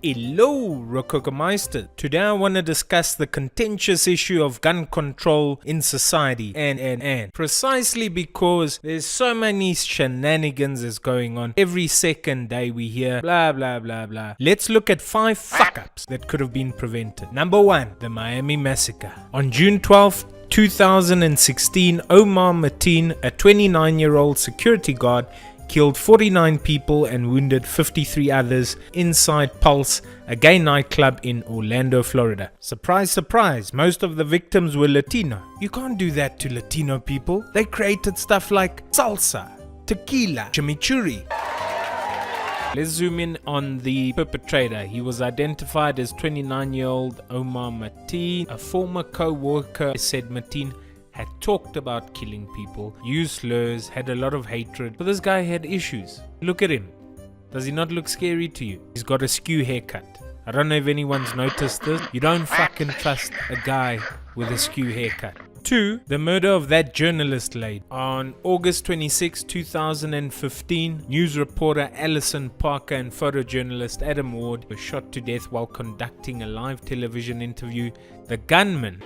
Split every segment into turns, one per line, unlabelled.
Hello, Rokokomeister. Today I want to discuss the contentious issue of gun control in society and precisely because there's so many shenanigans that's going on. Every second day we hear blah blah blah blah. Let's look at 5 fuck-ups that could have been prevented. Number 1, the Miami massacre. On June 12th, 2016, Omar Mateen, a 29-year-old security guard, killed 49 people and wounded 53 others inside Pulse, a gay nightclub in Orlando, Florida. Surprise, surprise, most of the victims were Latino. You can't do that to Latino people. They created stuff like salsa, tequila, chimichurri. Let's zoom in on the perpetrator. He was identified as 29-year-old Omar Mateen. A former co-worker said Mateen had talked about killing people, used slurs, had a lot of hatred. But this guy had issues. Look at him. Does he not look scary to you? He's got a skew haircut. I don't know if anyone's noticed this. You don't fucking trust a guy with a skew haircut. 2. The murder of that journalist lady. On August 26, 2015, news reporter Alison Parker and photojournalist Adam Ward were shot to death while conducting a live television interview. The gunman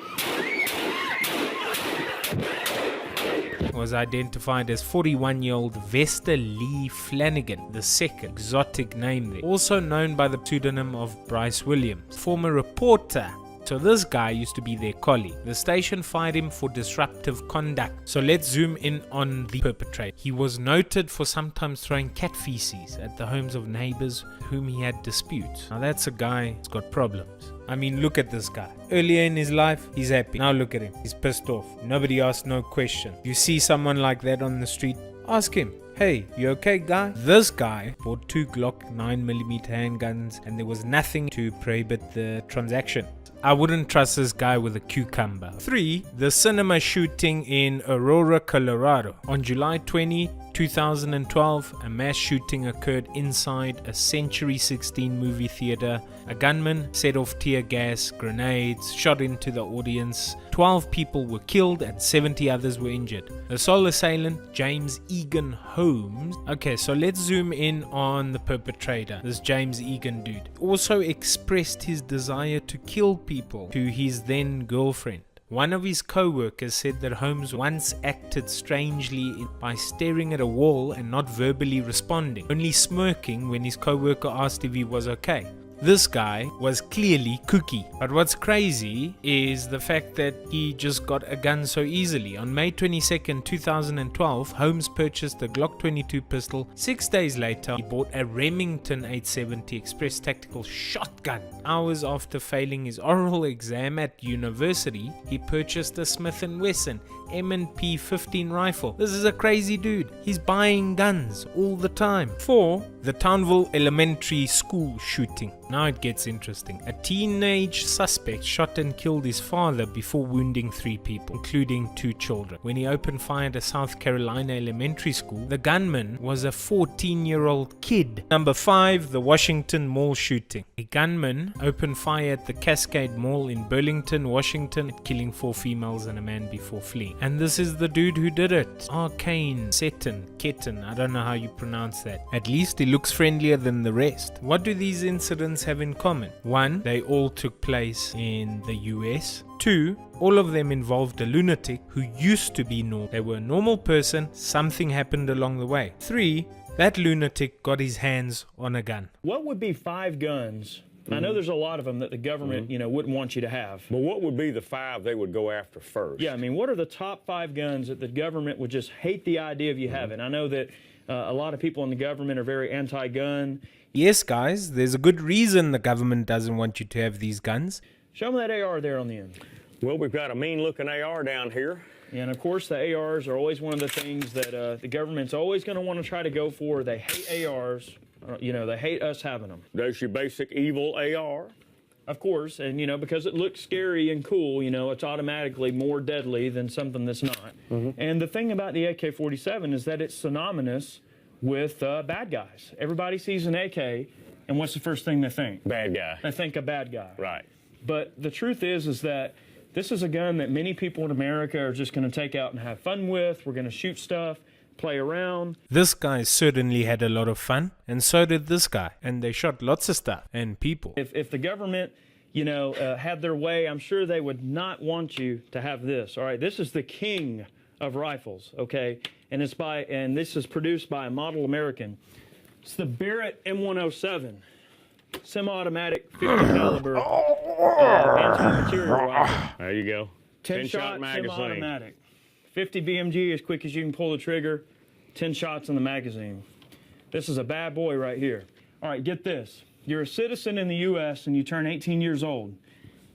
was identified as 41-year-old Vesta Lee Flanagan, the second exotic name there, also known by the pseudonym of Bryce Williams, former reporter. So this guy used to be their colleague. The station fired him for disruptive conduct. So let's zoom in on the perpetrator. He was noted for sometimes throwing cat feces at the homes of neighbors whom he had disputes. Now that's a guy who's got problems. I mean, look at this guy. Earlier in his life, he's happy. Now look at him. He's pissed off. Nobody asked no question. You see someone like that on the street, ask him, hey, you okay, guy? This guy bought 2 Glock 9mm handguns and there was nothing to prohibit the transaction. I wouldn't trust this guy with a cucumber. 3. The cinema shooting in Aurora, Colorado. On July 20, 2012, a mass shooting occurred inside a Century 16 movie theater. A gunman set off tear gas, grenades, shot into the audience. 12 people were killed and 70 others were injured. The sole assailant, James Egan Holmes. Okay, so let's zoom in on the perpetrator, this James Egan dude. Also expressed his desire to kill people to his then girlfriend. One of his co-workers said that Holmes once acted strangely by staring at a wall and not verbally responding, only smirking when his co-worker asked if he was okay. This guy was clearly kooky. But what's crazy is the fact that he just got a gun so easily. On May 22nd, 2012, Holmes purchased a Glock 22 pistol. 6 days later, he bought a Remington 870 Express Tactical shotgun. Hours after failing his oral exam at university, he purchased a Smith & Wesson M&P 15 rifle. This is a crazy dude. He's buying guns all the time. 4. The Townville Elementary School shooting. Now it gets interesting. A teenage suspect shot and killed his father before wounding 3 people, including 2 children. When he opened fire at a South Carolina elementary school, the gunman was a 14-year-old kid. Number 5, the Washington Mall shooting. A gunman opened fire at the Cascade Mall in Burlington, Washington, killing 4 females and a man before fleeing. And this is the dude who did it. Arcane, Ketten, I don't know how you pronounce that. At least he looks friendlier than the rest. What do these incidents have in common? 1, they all took place in the US. 2, all of them involved a lunatic who used to be normal. They were a normal person, something happened along the way. 3, that lunatic got his hands on a gun.
What would be 5 guns? I know there's a lot of them that the government, wouldn't want you to have.
But what would be the 5 they would go after first?
Yeah, I mean, what are the top 5 guns that the government would just hate the idea of you having? I know that a lot of people in the government are very anti-gun.
Yes, guys, there's a good reason the government doesn't want you to have these guns.
Show me that AR there on the end.
Well, we've got a mean-looking AR down here.
And, of course, the ARs are always one of the things that the government's always going to want to try to go for. They hate ARs. They hate us having them.
There's your basic evil AR.
Of course, and, because it looks scary and cool, it's automatically more deadly than something that's not. And the thing about the AK-47 is that it's synonymous with bad guys. Everybody sees an AK, and what's the first thing they think?
Bad guy.
They think a bad guy.
Right.
But the truth is that this is a gun that many people in America are just going to take out and have fun with. We're going to shoot stuff. play around.
This guy certainly had a lot of fun, and so did this guy. And they shot lots of stuff and people.
If the government, had their way, I'm sure they would not want you to have this. All right, this is the king of rifles, okay? And this is produced by a model American. It's the Barrett M107, semi-automatic 50 caliber anti-material rifle.
There you go.
10-shot
magazine.
semi-automatic. 50 BMG, as quick as you can pull the trigger. 10 shots in the magazine. This is a bad boy right here. All right, get this. You're a citizen in the U.S. and you turn 18 years old.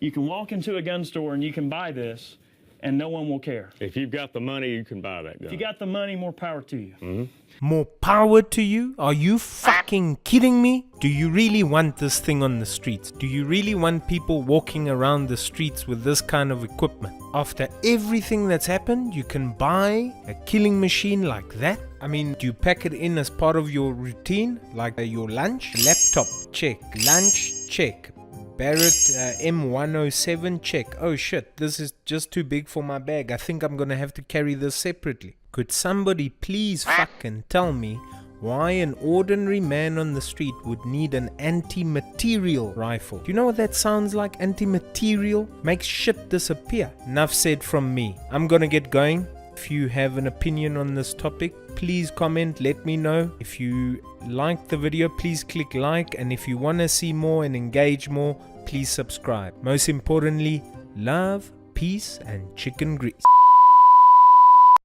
You can walk into a gun store and you can buy this, and no one will care.
If you've got the money, you can buy that gun.
If you got the money, more power to you.
Mm-hmm.
More power to you? Are you fucking kidding me? Do you really want this thing on the streets? Do you really want people walking around the streets with this kind of equipment? After everything that's happened, you can buy a killing machine like that? I mean, do you pack it in as part of your routine? Like your lunch? Laptop, check. Lunch, check. Barrett M107, check. Oh shit, this is just too big for my bag. I think I'm gonna have to carry this separately. Could somebody please fucking tell me why an ordinary man on the street would need an anti-material rifle? Do you know what that sounds like? Anti-material? Makes shit disappear. Enough said from me. I'm gonna get going. If you have an opinion on this topic, please comment, let me know. If you liked the video, please click like, and if you want to see more and engage more, please subscribe. Most importantly, love, peace, and chicken grease.